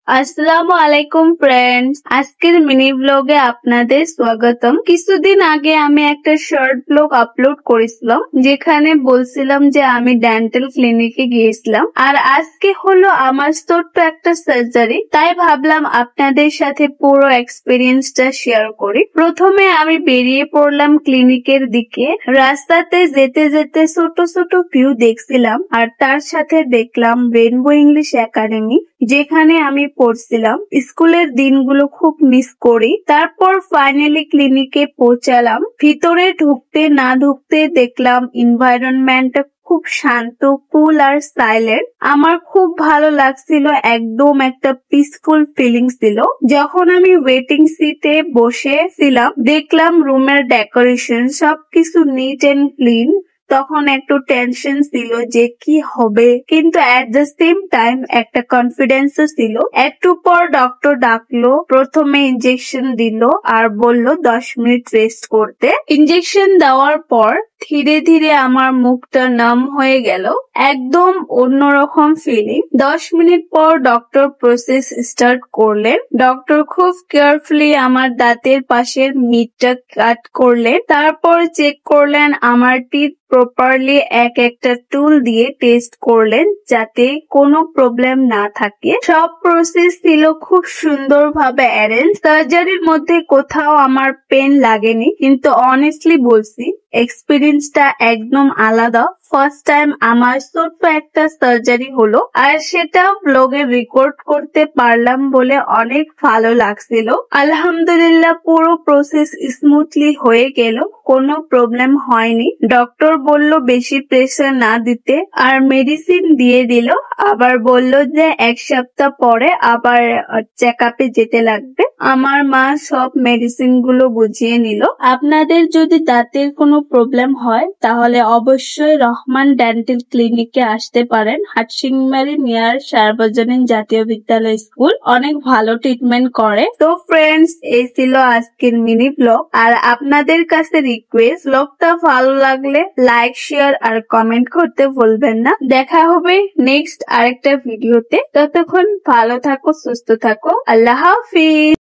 আসসালামু আলাইকুম ফ্রেন্ডস, আজকের মিনি ব্লগে আপনাদের স্বাগতম। কিছুদিন আগে আমি একটা শর্ট ব্লগ আপলোড করেছিলাম যেখানে বলছিলাম যে আমি ডেন্টাল ক্লিনিকে গিয়েছিলাম, আর আজকে হলো আমার ছোট্ট একটা সার্জারি। তাই ভাবলাম আপনাদের সাথে পুরো এক্সপিরিয়েন্সটা শেয়ার করি। প্রথমে আমি বেরিয়ে পড়লাম ক্লিনিকের দিকে। রাস্তাতে যেতে যেতে ছোট ছোট ভিউ দেখছিলাম, আর তার সাথে দেখলাম রেইনবো ইংলিশ একাডেমি যেখানে আমি পড়ছিলাম। স্কুলের দিনগুলো খুব মিস করি। তারপর ফাইনালি ক্লিনিকে পৌঁছালাম। ভিতরে ঢুকতে না ঢুকতে দেখলাম এনভায়রনমেন্টটা খুব শান্ত, কুল আর সাইলেন্ট। আমার খুব ভালো লাগছিল, একদম একটা পিসফুল ফিলিং ছিল। যখন আমি ওয়েটিং সিটে বসেছিলাম দেখলাম রুমের ডেকোরেশন সবকিছু নিট এন্ড ক্লিন। তখন একটু টেনশন ছিল যে কি হবে, কিন্তু এট দ্য সেম টাইম একটা কনফিডেন্সও ছিল। একটু পর ডক্টর ডাকলো, প্রথমে ইনজেকশন দিল আর বলল 10 মিনিট রেস্ট করতে। ইনজেকশন দেওয়ার পর ধীরে ধীরে আমার মুখটা নাম হয়ে গেল, একদম অন্যরকম ফিলিং। 10 মিনিট পর ডক্টর প্রসেস স্টার্ট করলেন। ডক্টর খুব কেয়ারফুলি আমার দাঁতের পাশের মিটটা কাট করলেন, তারপর চেক করলেন আমার টিথ প্রপারলি। একটা টুল দিয়ে টেস্ট করলেন যাতে কোনো প্রবলেম না থাকে। সব প্রসেস ছিল খুব সুন্দরভাবে অ্যারেঞ্জ। সার্জারির মধ্যে কোথাও আমার পেন লাগেনি, কিন্তু অনেস্টলি বলছি এক্সপিরিয়েন্সটা একদম আলাদা। ফার্স্ট টাইম আমার ছোট্ট একটা সার্জারি হলো, আর সেটা ব্লগে রেকর্ড করতে পারলাম বলে অনেক ভালো লাগছিল। আলহামদুলিল্লাহ পুরো প্রসেস স্মুথলি হয়ে গেল, কোনো প্রবলেম হয়নি। ডক্টর বলল বেশি প্রেসার না দিতে, আর মেডিসিন দিয়ে দিল। আবার বলল যে 1 সপ্তাহ পরে আবার চেক আপে যেতে লাগবে। আমার মা সব মেডিসিন গুলো বুঝিয়ে নিল। আপনাদের যদি দাঁতের কোনো প্রবলেম হয় তাহলে অবশ্যই রহমান ডেন্টাল ক্লিনিকে আসতে পারেন। হাটসিংমারি নিয়ার সার্বজনীন জাতীয় বিদ্যালয় স্কুল অনেক ভালো ট্রিটমেন্ট করে। তো ফ্রেন্ডস, এই ছিল আজকের মিনি ব্লগ। আর আপনাদের কাছে রিকোয়েস্ট, ব্লগটা ভালো লাগলে লাইক, শেয়ার আর কমেন্ট করতে ভুলবেন না। দেখা হবে নেক্সট আরেকটা ভিডিওতে। ততক্ষণ ভালো থাকো, সুস্থ থাকো। আল্লাহ হাফিজ।